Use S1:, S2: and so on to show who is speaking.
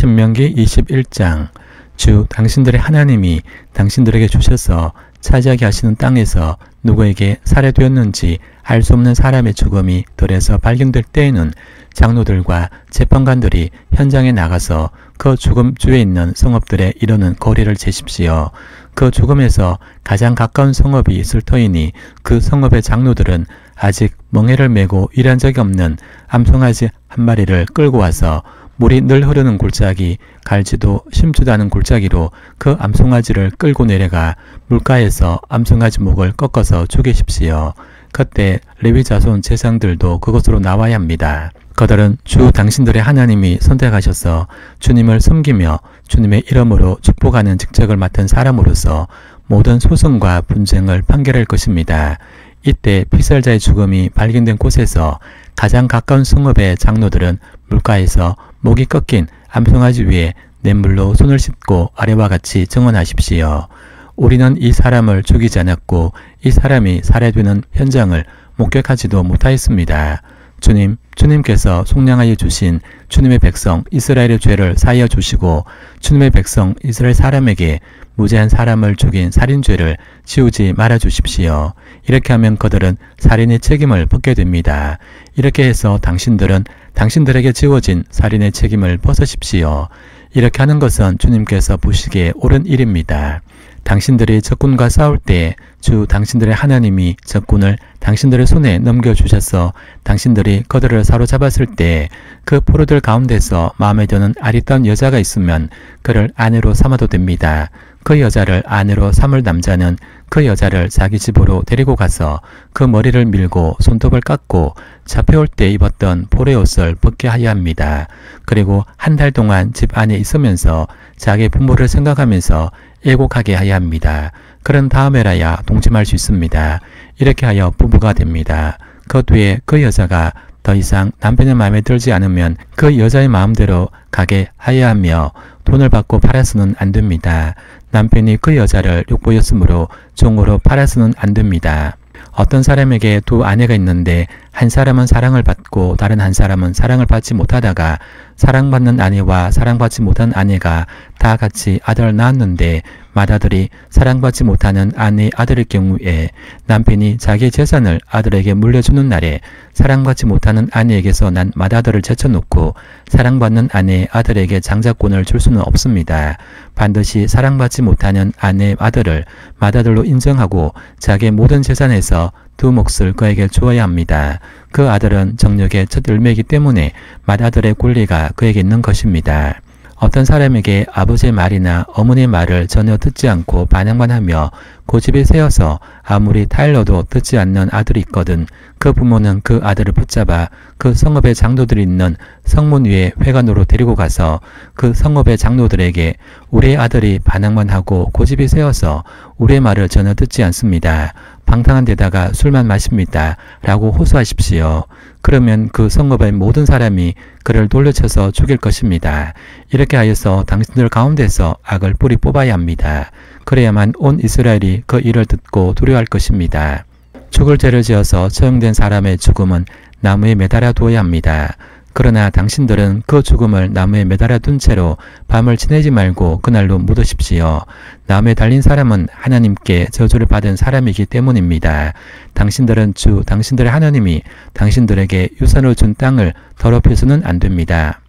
S1: 신명기 21장 주 당신들의 하나님이 당신들에게 주셔서 차지하게 하시는 땅에서 누구에게 살해되었는지 알 수 없는 사람의 죽음이 들에서 발견될 때에는 장로들과 재판관들이 현장에 나가서 그 죽음주에 있는 성읍들에 이르는 거리를 재십시오. 그 죽음에서 가장 가까운 성읍이 있을 터이니 그 성읍의 장로들은 아직 멍에를 메고 일한 적이 없는 암송아지 한 마리를 끌고 와서 물이 늘 흐르는 골짜기, 갈지도 심지도 않은 골짜기로 그 암송아지를 끌고 내려가 물가에서 암송아지 목을 꺾어서 죽이십시오. 그때 레위 자손 제사장들도 그곳으로 나와야 합니다. 그들은 주 당신들의 하나님이 선택하셔서 주님을 섬기며 주님의 이름으로 축복하는 직책을 맡은 사람으로서 모든 소송과 분쟁을 판결할 것입니다. 이때 피살자의 죽음이 발견된 곳에서 가장 가까운 성읍의 장로들은 물가에서 목이 꺾인 암송아지 위에 냇물로 손을 씻고 아래와 같이 증언하십시오. 우리는 이 사람을 죽이지 않았고 이 사람이 살해되는 현장을 목격하지도 못하였습니다. 주님께서 속량하여 주신 주님의 백성 이스라엘의 죄를 사하여 주시고 주님의 백성 이스라엘 사람에게 무죄한 사람을 죽인 살인죄를 지우지 말아 주십시오. 이렇게 하면 그들은 살인의 책임을 벗게 됩니다. 이렇게 해서 당신들은 당신들에게 지워진 살인의 책임을 벗으십시오. 이렇게 하는 것은 주님께서 보시기에 옳은 일입니다. 당신들이 적군과 싸울 때 주 당신들의 하나님이 적군을 당신들의 손에 넘겨주셔서 당신들이 그들을 사로잡았을 때 그 포로들 가운데서 마음에 드는 아리따운 여자가 있으면 그를 아내로 삼아도 됩니다. 그 여자를 아내로 삼을 남자는 그 여자를 자기 집으로 데리고 가서 그 머리를 밀고 손톱을 깎고 잡혀올 때 입었던 포로의 옷을 벗게 하여야 합니다. 그리고 한 달 동안 집 안에 있으면서 자기 부모를 생각하면서 애곡하게 하여야 합니다. 그런 다음에라야 동침할 수 있습니다. 이렇게 하여 부부가 됩니다. 그 뒤에 그 여자가 더 이상 남편의 마음에 들지 않으면 그 여자의 마음대로 가게 하여야 하며 돈을 받고 팔아서는 안 됩니다. 남편이 그 여자를 욕보였으므로 종으로 팔아서는 안 됩니다. 어떤 사람에게 두 아내가 있는데 한 사람은 사랑을 받고 다른 한 사람은 사랑을 받지 못하다가 사랑받는 아내와 사랑받지 못한 아내가 다 같이 아들을 낳았는데 맏아들이 사랑받지 못하는 아내의 아들일 경우에 남편이 자기의 재산을 아들에게 물려주는 날에 사랑받지 못하는 아내에게서 난 맏아들을 제쳐놓고 사랑받는 아내의 아들에게 장자권을 줄 수는 없습니다. 반드시 사랑받지 못하는 아내의 아들을 맏아들로 인정하고 자기의 모든 재산에서 두 몫을 그에게 주어야 합니다. 그 아들은 정력의 첫 열매이기 때문에 맏아들의 권리가 그에게 있는 것입니다. 어떤 사람에게 아버지의 말이나 어머니의 말을 전혀 듣지 않고 반항만 하며 고집이 세어서 아무리 타일러도 듣지 않는 아들이 있거든 그 부모는 그 아들을 붙잡아 그 성읍의 장로들이 있는 성문 위에 회관으로 데리고 가서 그 성읍의 장로들에게 우리의 아들이 반항만 하고 고집이 세어서 우리의 말을 전혀 듣지 않습니다. 방탕한 데다가 술만 마십니다. 라고 호소하십시오. 그러면 그 성읍의 모든 사람이 그를 돌려쳐서 죽일 것입니다. 이렇게 하여서 당신들 가운데서 악을 뿌리 뽑아야 합니다. 그래야만 온 이스라엘이 그 일을 듣고 두려워할 것입니다. 죽을 죄를 지어서 처형된 사람의 죽음은 나무에 매달아 두어야 합니다. 그러나 당신들은 그 죽음을 나무에 매달아 둔 채로 밤을 지내지 말고 그날로 묻으십시오. 나무에 달린 사람은 하나님께 저주를 받은 사람이기 때문입니다. 당신들은 주 당신들의 하나님이 당신들에게 유산으로 준 땅을 더럽혀서는 안 됩니다.